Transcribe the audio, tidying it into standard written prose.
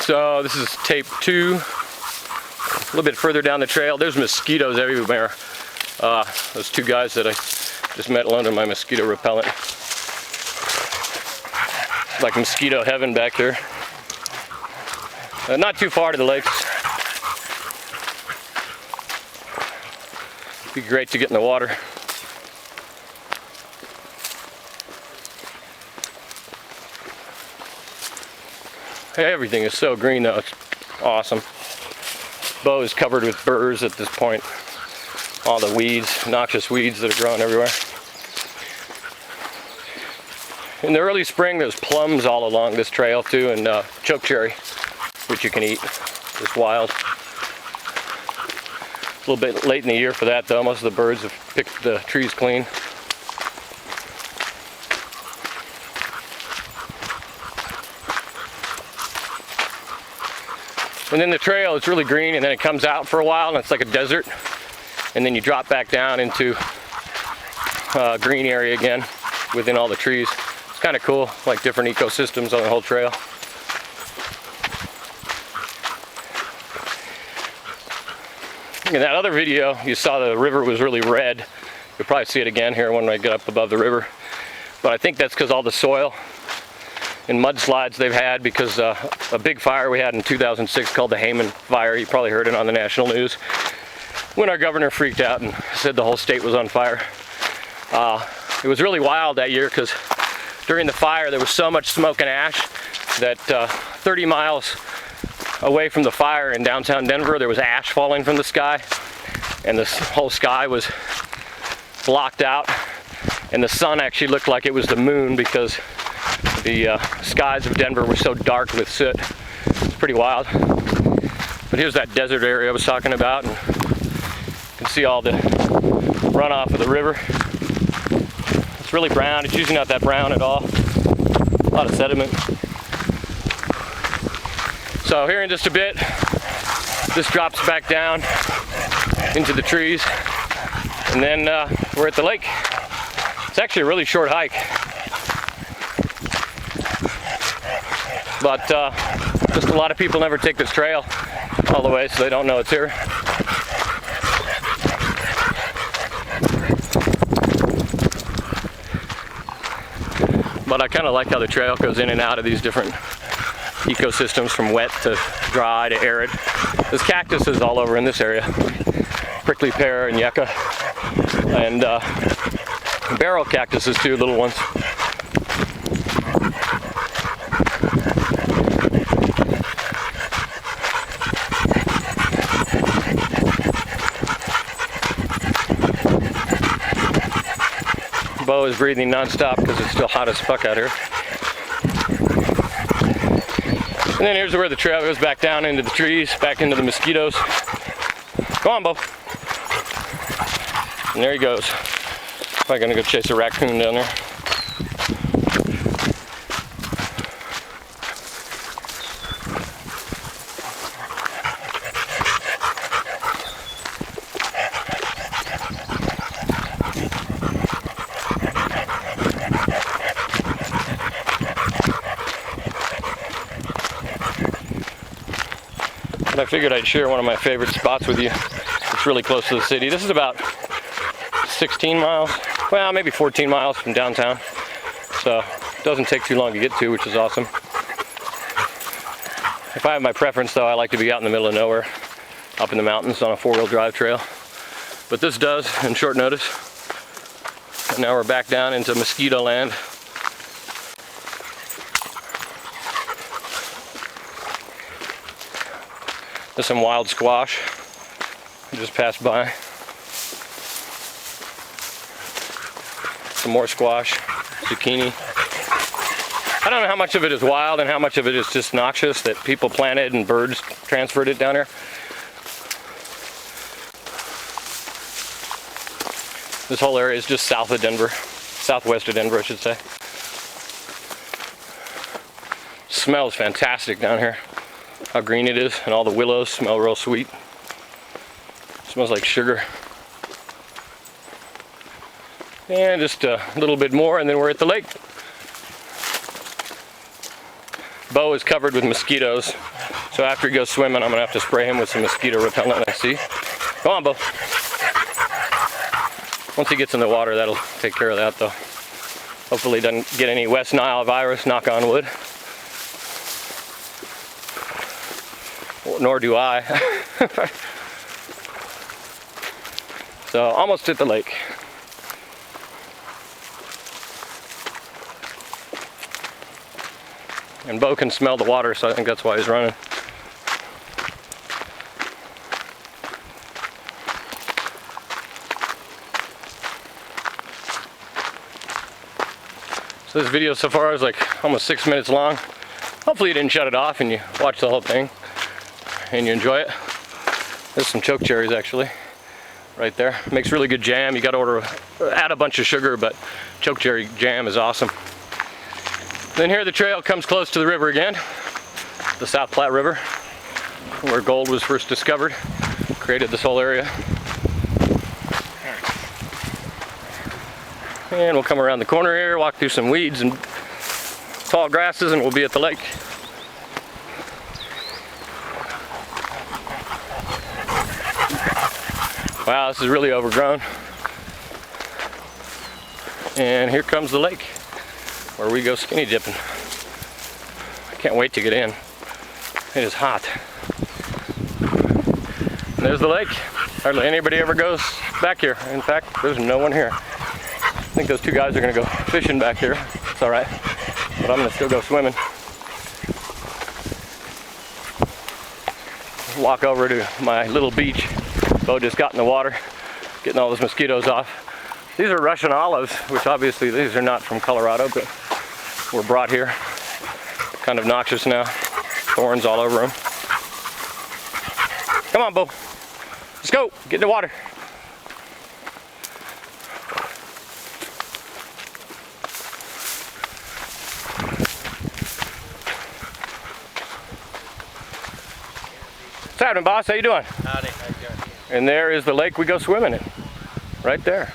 So this is tape 2. A little bit further down the trail. There's mosquitoes everywhere. Those 2 guys that I just met under my mosquito repellent. Like mosquito heaven back there. Not too far to the lakes. Be great to get in the water. Everything is so green though, it's awesome. Bow is covered with burrs at this point. All the weeds, noxious weeds that are growing everywhere. In the early spring, there's plums all along this trail too, and chokecherry, which you can eat. It's wild. A little bit late in the year for that though. Most of the birds have picked the trees clean. And then the trail is really green, and then it comes out for a while and it's like a desert. And then you drop back down into green area again within all the trees. It's kind of cool, like different ecosystems on the whole trail. In that other video, you saw the river was really red. You'll probably see it again here when I get up above the river. But I think that's because all the soil and mudslides they've had, because a big fire we had in 2006 called the Hayman Fire. You probably heard it on the national news. When our governor freaked out and said the whole state was on fire. It was really wild that year because during the fire there was so much smoke and ash that 30 miles away from the fire in downtown Denver, there was ash falling from the sky, and this whole sky was blocked out, and the sun actually looked like it was the moon because the skies of Denver were so dark with soot. It's pretty wild. But here's that desert area I was talking about, and you can see all the runoff of the river. It's really brown. It's usually not that brown at all. A lot of sediment. So here in just a bit, this drops back down into the trees, and then we're at the lake. It's actually a really short hike, but just a lot of people never take this trail all the way, so they don't know it's here. But I kind of like how the trail goes in and out of these different ecosystems, from wet to dry to arid. There's cactuses all over in this area. Prickly pear and yucca. And barrel cactuses too, little ones. Bo is breathing non-stop because it's still hot as fuck out here. And then here's where the trail goes back down into the trees, back into the mosquitoes. Go on, Bo. And there he goes. Probably gonna go chase a raccoon down there. I figured I'd share one of my favorite spots with you. It's really close to the city. This is about 16 miles, well, maybe 14 miles from downtown. So it doesn't take too long to get to, which is awesome. If I have my preference though, I like to be out in the middle of nowhere, up in the mountains on a 4-wheel drive trail. But this does in short notice. And now we're back down into mosquito land. There's some wild squash I just passed by. Some more squash, zucchini. I don't know how much of it is wild and how much of it is just noxious that people planted and birds transferred it down here. This whole area is just south of Denver, southwest of Denver, I should say. Smells fantastic down here. How green it is, and all the willows smell real sweet. Smells like sugar. And just a little bit more, and then we're at the lake. Bo is covered with mosquitoes. So after he goes swimming, I'm gonna have to spray him with some mosquito repellent, I see. Come on, Bo. Once he gets in the water, that'll take care of that though. Hopefully he doesn't get any West Nile virus, knock on wood. Well, nor do I. So almost at the lake. And Bo can smell the water, so I think that's why he's running. So this video so far is like almost 6 minutes long. Hopefully you didn't shut it off and you watched the whole thing and you enjoy it. There's some choke cherries actually, right there. Makes really good jam. You gotta add a bunch of sugar, but choke cherry jam is awesome. Then here the trail comes close to the river again, the South Platte River, where gold was first discovered, created this whole area. And we'll come around the corner here, walk through some weeds and tall grasses, and we'll be at the lake. Wow, this is really overgrown. And here comes the lake, where we go skinny dipping. I can't wait to get in. It is hot. And there's the lake. Hardly anybody ever goes back here. In fact, there's no one here. I think those two guys are gonna go fishing back here. It's all right, but I'm gonna still go swimming. Walk over to my little beach. Bo just got in the water, getting all those mosquitoes off. These are Russian olives, which obviously these are not from Colorado, but were brought here. Kind of noxious now. Thorns all over them. Come on, Bo. Let's go. Get in the water. What's happening, boss? How you doing? Howdy. How you doing? And there is the lake we go swimming in. Right there.